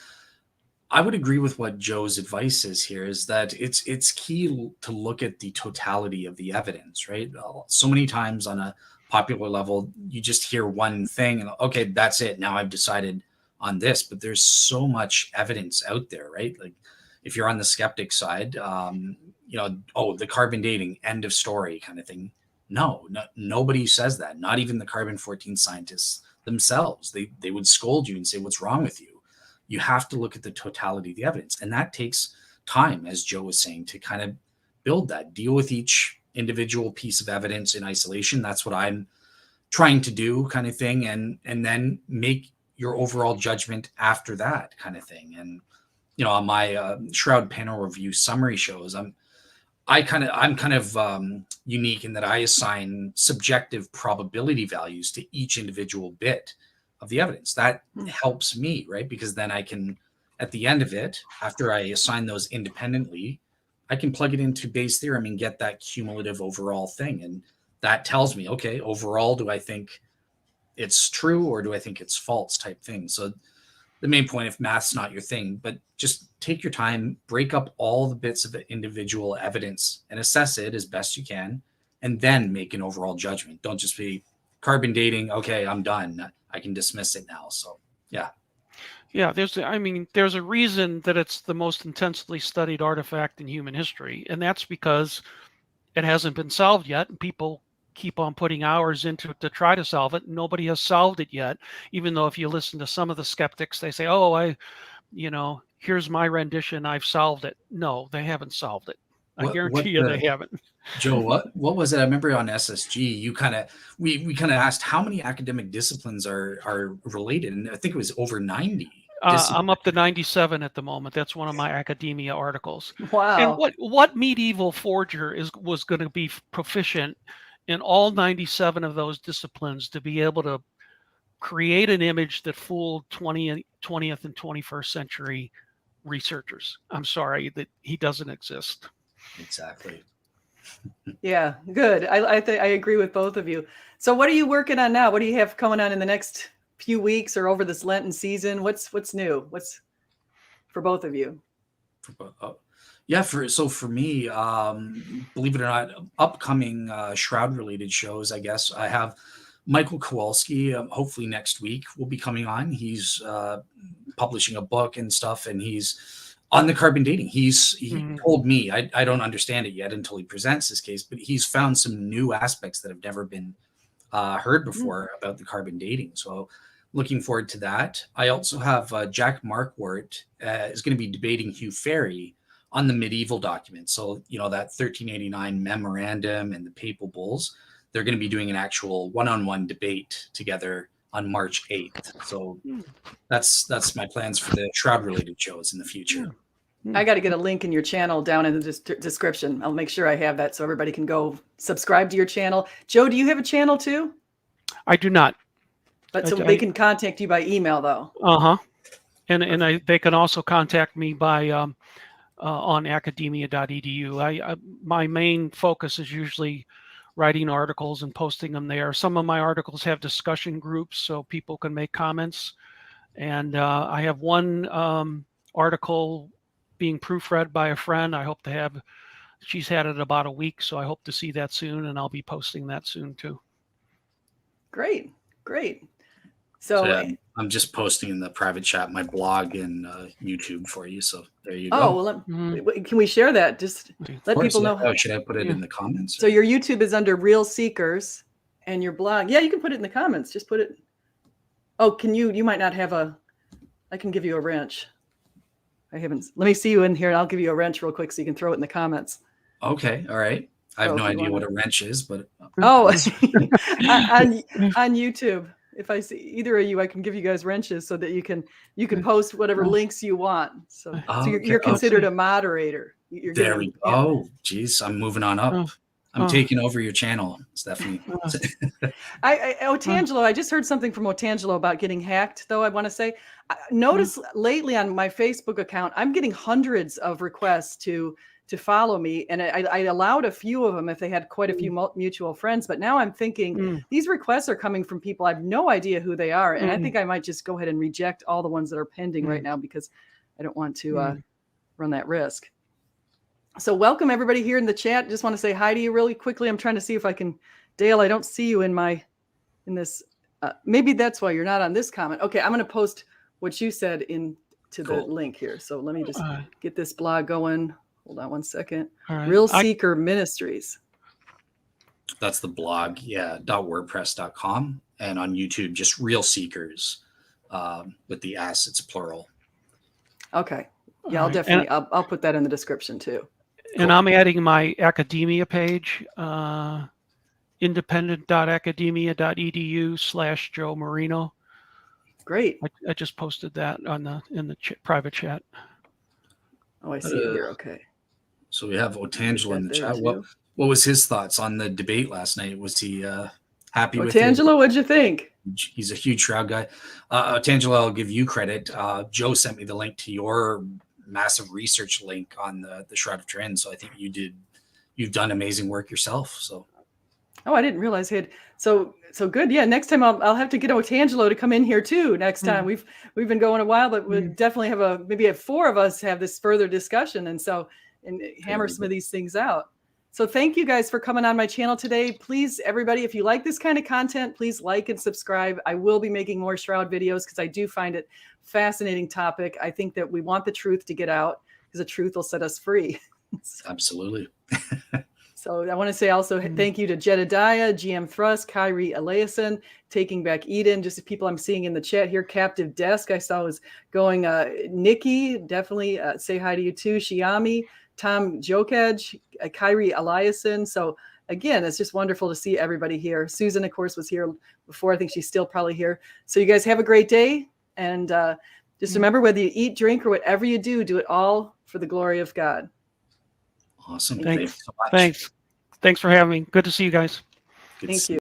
Speaker 2: I would agree with what Joe's advice is here, is that it's key to look at the totality of the evidence, right? So many times on a popular level, you just hear one thing and okay, that's it. Now I've decided on this, but there's so much evidence out there, right? Like if you're on the skeptic side, the carbon dating, end of story kind of thing. No, nobody says that. Not even the carbon-14 scientists themselves. They would scold you and say, what's wrong with you? You have to look at the totality of the evidence. And that takes time, as Joe was saying, to kind of build that, deal with each individual piece of evidence in isolation. That's what I'm trying to do, kind of thing. And then make your overall judgment after that, kind of thing. And, on my Shroud panel review summary shows, I'm kind of unique in that I assign subjective probability values to each individual bit of the evidence. That helps me, right? Because then I can, at the end of it, after I assign those independently, I can plug it into Bayes' theorem and get that cumulative overall thing. And that tells me, okay, overall, do I think it's true or do I think it's false type thing? So the main point, if math's not your thing, but just take your time, break up all the bits of the individual evidence and assess it as best you can, and then make an overall judgment. Don't just be carbon dating, okay, I'm done, I can dismiss it now. So yeah.
Speaker 3: Yeah, there's a reason that it's the most intensely studied artifact in human history, and that's because it hasn't been solved yet, and people keep on putting hours into it to try to solve it. Nobody has solved it yet, even though if you listen to some of the skeptics, they say, oh, here's my rendition, I've solved it. No, they haven't solved it. I guarantee you they haven't.
Speaker 2: Joe, what was it? I remember on SSG, you kind of we kind of asked how many academic disciplines are related, and I think it was over 90
Speaker 3: I'm
Speaker 2: disciplines.
Speaker 3: up to 97 at the moment. That's one of my academia articles. And
Speaker 1: Wow.
Speaker 3: what medieval forger was going to be proficient in all 97 of those disciplines to be able to create an image that fooled 20th and 21st century researchers? I'm sorry that he doesn't exist.
Speaker 2: Exactly.
Speaker 1: Yeah, good. I agree with both of you. So what are you working on now? What do you have coming on in the next few weeks or over this Lenten season? What's new? What's for both of you?
Speaker 2: Yeah, for me, believe it or not, upcoming Shroud related shows. I guess I have Michael Kowalski. Hopefully next week will be coming on. He's publishing a book and stuff, and he's on the carbon dating. He told me, I don't understand it yet until he presents his case, but he's found some new aspects that have never been heard before about the carbon dating. So looking forward to that. I also have Jack Markwart is going to be debating Hugh Ferry on the medieval documents. So, that 1389 memorandum and the papal bulls, they're going to be doing an actual one-on-one debate together on March 8th. So that's my plans for the Shroud related shows in the future.
Speaker 1: I got to get a link in your channel down in the description. I'll make sure I have that so everybody can go subscribe to your channel. Joe, do you have a channel too?
Speaker 3: I do not.
Speaker 1: But so they can contact you by email though.
Speaker 3: And they can also contact me by on academia.edu. My main focus is usually writing articles and posting them there. Some of my articles have discussion groups so people can make comments. And I have one article being proofread by a friend. I hope to have, she's had it about a week, so I hope to see that soon, and I'll be posting that soon too.
Speaker 1: Great. So
Speaker 2: yeah, I'm just posting in the private chat my blog and YouTube for you. So there you go.
Speaker 1: Oh, well, can we share that? Just let people know.
Speaker 2: Oh, should I put it in the comments?
Speaker 1: So your YouTube is under Real Seekers, and your blog. Yeah, you can put it in the comments. Just put it. Oh, you might not have I can give you a wrench. I haven't. Let me see you in here, and I'll give you a wrench real quick so you can throw it in the comments.
Speaker 2: Okay. All right. I have no idea what a wrench is, but
Speaker 1: on YouTube. If I see either of you, I can give you guys wrenches so that you can post whatever links you want. So you're considered a moderator.
Speaker 2: There we go. Oh, geez, I'm moving on up. I'm taking over your channel, Stephanie.
Speaker 1: Otangelo, I just heard something from Otangelo about getting hacked, though. I want to say, notice lately on my Facebook account, I'm getting hundreds of requests to follow me, and I allowed a few of them if they had quite a few mutual friends. But now I'm thinking these requests are coming from people I have no idea who they are, and I think I might just go ahead and reject all the ones that are pending right now because I don't want to run that risk. So welcome everybody here in the chat. Just want to say hi to you really quickly. I'm trying to see if I can, Dale, I don't see you in this. Maybe that's why you're not on this comment. Okay, I'm going to post what you said into the link here. So let me just get this blog going. Hold on one second. Right. Real Seeker Ministries.
Speaker 2: That's the blog, .wordpress.com. And on YouTube, just Real Seekers with the S, it's plural.
Speaker 1: Okay. Yeah, I'll definitely, I'll put that in the description too.
Speaker 3: And I'm adding my academia page, independent.academia.edu/Joe Marino.
Speaker 1: Great.
Speaker 3: I just posted that in the private chat.
Speaker 1: Oh, I see it here. Okay.
Speaker 2: So we have Otangelo in the chat. What was his thoughts on the debate last night? Was he happy with it?
Speaker 1: Otangelo, what'd you think?
Speaker 2: He's a huge Shroud guy. Otangelo, I'll give you credit. Joe sent me the link to your massive research link on the Shroud of Turin. So I think you've done amazing work yourself. So.
Speaker 1: Oh, I didn't realize he had so good. Yeah, next time I'll have to get Otangelo to come in here too. Next time we've been going a while, but we definitely have maybe four of us have this further discussion and hammer some of these things out. So thank you guys for coming on my channel today. Please, everybody, if you like this kind of content, please like and subscribe. I will be making more Shroud videos because I do find it a fascinating topic. I think that we want the truth to get out because the truth will set us free.
Speaker 2: Absolutely.
Speaker 1: So I want to say also thank you to Jedediah, GM Thrust, Kyrie Eliason, Taking Back Eden, just the people I'm seeing in the chat here. Captive Desk I saw was going. Nikki, definitely say hi to you too. Shiami, Tom Jokaj, Kyrie Eliason. So again, it's just wonderful to see everybody here. Susan, of course, was here before. I think she's still probably here. So you guys have a great day. And just remember, whether you eat, drink, or whatever you do it all for the glory of God.
Speaker 2: Awesome.
Speaker 3: Thanks.
Speaker 2: Thanks so much.
Speaker 3: Thanks for having me. Good to see you guys.
Speaker 2: Good
Speaker 1: Thank
Speaker 2: to see
Speaker 1: you.